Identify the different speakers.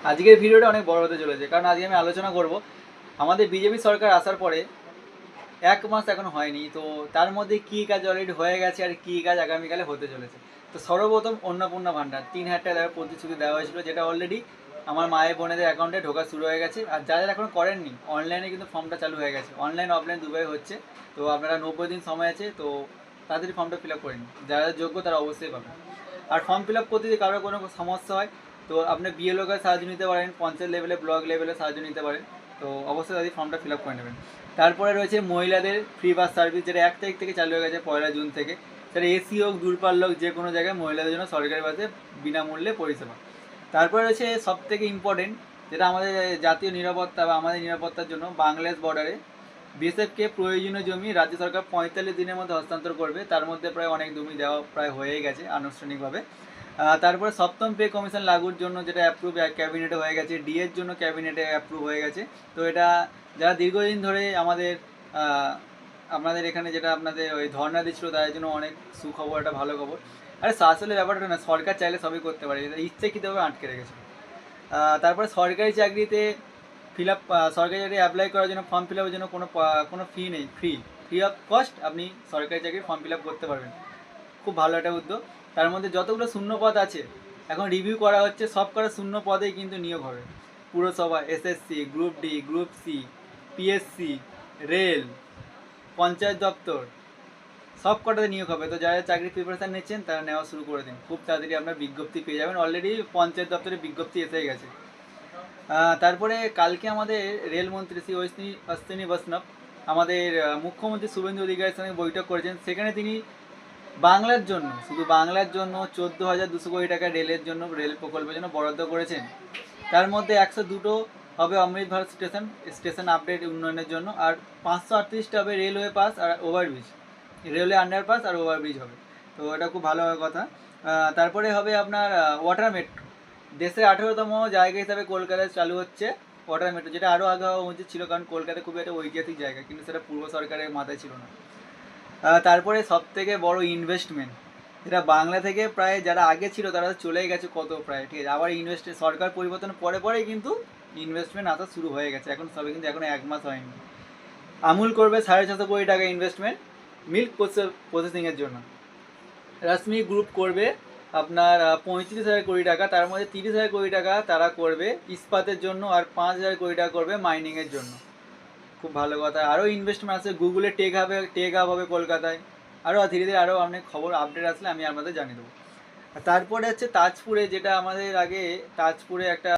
Speaker 1: আজকের ভিডিওটা অনেক বড় হতে চলেছে, কারণ আজকে আমি আলোচনা করব আমাদের বিজেপি সরকার আসার পরে 1 মাস এখনো হয়নি, তো তার মধ্যে কী কাজ অলরেডি হয়ে গেছে আর কী কাজ আগামীকালে হতে চলেছে। তো সর্বপ্রথম অন্নপূর্ণা ভাণ্ডার 3,000 টাকা প্রতিশ্রুতি দেওয়া হয়েছিল, যেটা অলরেডি আমার মায়ের বোনেদের অ্যাকাউন্টে ঢোকা শুরু হয়ে গেছে। আর যারা যারা এখনো করেননি, অনলাইনে কিন্তু ফর্মটা চালু হয়ে গেছে, অনলাইন অফলাইন দুটোই হচ্ছে। তো আপনারা 90 দিন সময় আছে, তো তাড়াতাড়ি ফর্মটা ফিল আপ করে নিন, যারা যোগ্য তারা অবশ্যই পাবেন। আর ফর্ম ফিল আপ করতে যদি কারোর কোনো সমস্যা হয়, তো আপনি বিএলও কাছে সাহায্য নিতে পারেন, পঞ্চায়েত লেভেলে ব্লক লেভেলে সাহায্য নিতে পারেন। তো অবশ্যই তাদের ফর্মটা ফিল আপ করে নেবেন। তারপরে রয়েছে মহিলাদের ফ্রি বাস সার্ভিস, যেটা 1 তারিখ থেকে চালু হয়ে গেছে, 1 জুন থেকে। সেটা এসি হোক দূরপাল্ল হোক, যে কোনো জায়গায় মহিলাদের জন্য সরকারি বাসে বিনামূল্যে পরিষেবা। তারপরে রয়েছে সব থেকে ইম্পর্টেন্ট, যেটা আমাদের জাতীয় নিরাপত্তা বা আমাদের নিরাপত্তার জন্য বাংলাদেশ বর্ডারে বিএসএফকে প্রয়োজনীয় জমি রাজ্য সরকার 45 দিনের মধ্যে হস্তান্তর করবে। তার মধ্যে প্রায় অনেক জমি দেওয়া প্রায় হয়ে গেছে আনুষ্ঠানিকভাবে। তারপরে সপ্তম পে কমিশন লাগুর জন্য যেটা অ্যাপ্রুভ ক্যাবিনেটে হয়ে গেছে, ডিএর জন্য ক্যাবিনেটে অ্যাপ্রুভ হয়ে গেছে। তো এটা যারা দীর্ঘদিন ধরে আমাদের আপনাদের এখানে যেটা আপনাদের ওই ধর্ণা দিচ্ছিল, তাদের জন্য অনেক সুখবর, একটা ভালো খবর। আরে আসলে ব্যাপারটা না, সরকার চাইলে সবই করতে পারে, এটা ইচ্ছাকৃতভাবে আটকে রেখেছে। তারপরে সরকারি চাকরিতে ফিল আপ, সরকারি চাকরি অ্যাপ্লাই করার জন্য ফর্ম ফিল আপের জন্য কোনো ফি নেই, ফ্রি অফ কস্ট আপনি সরকারি চাকরির ফর্ম ফিল আপ করতে পারবেন। খুব ভালো একটা উদ্যোগ। তার মধ্যে যতগুলো শূন্য পদ আছে এখন রিভিউ করা হচ্ছে, সব করা শূন্য পদেই কিন্তু নিয়োগ হবে। পুরসভা, SSC, group D, group C, PSC, rail, panchayat দপ্তর, সব কটাতে নিয়োগ হবে। তো যারা চাকরির প্রিপারেশান নিচ্ছেন তারা নেওয়া শুরু করে দিন, খুব তাড়াতাড়ি আপনার বিজ্ঞপ্তি পেয়ে যাবেন। অলরেডি পঞ্চায়েত দপ্তরে বিজ্ঞপ্তি এসে গেছে। তারপরে কালকে আমাদের রেলমন্ত্রী শ্রী অশ্বিনী বৈষ্ণব আমাদের মুখ্যমন্ত্রী শুভেন্দু অধিকারীর সঙ্গে বৈঠক করেছেন। সেখানে তিনি বাংলার জন্য, শুধু বাংলার জন্য 14,200 কোটি টাকা রেলের জন্য, রেল প্রকল্পের জন্য বরাদ্দ করেছেন। তার মধ্যে 102 হবে অমৃত ভারত স্টেশন আপডেট উন্নয়নের জন্য, আর 538টা হবে রেলওয়ে পাস আর ওভারব্রিজ, রেলওয়ে আন্ডারপাস আর ওভারব্রিজ হবে। তো এটা খুব ভালো কথা। তারপরে হবে আপনার ওয়াটার মেট্রো, দেশের 18তম জায়গা হিসাবে কলকাতায় চালু হচ্ছে ওয়াটার মেট্রো, যেটা আরও আগে হওয়া উচিত ছিল, কারণ কলকাতা খুবই একটা ঐতিহাসিক জায়গা, কিন্তু সেটা পূর্ব সরকারের মাথায় ছিল না। তারপরে সব থেকে বড় ইনভেস্টমেন্ট, যেটা বাংলা থেকে প্রায় যারা আগে ছিল তারা চলে গেছে কত প্রায়, ঠিক আছে, আবার সরকার পরিবর্তনের পরে পরেই কিন্তু ইনভেস্টমেন্ট আসা শুরু হয়ে গেছে, এখন সবে কিন্তু এখন 1 মাস হয়নি। আমুল করবে 650 কোটি টাকা ইনভেস্টমেন্ট মিল্ক প্রসেসিংয়ের জন্য। রশ্মি গ্রুপ করবে আপনার 35,000 কোটি টাকা, তার মধ্যে 30,000 কোটি টাকা তারা করবে ইস্পাতের জন্য, আর 5,000 কোটি টাকা করবে মাইনিংয়ের জন্য। খুব ভালো কথা। আরও ইনভেস্টমেন্ট আছে, গুগলে টেক হাব হবে কলকাতায়। আরও ধীরে ধীরে আরও অনেক খবর আপডেট আসলে আমি আপনাদের জানিয়ে দেবো। তারপরে হচ্ছে তাজপুরে, যেটা আমাদের আগে তাজপুরে একটা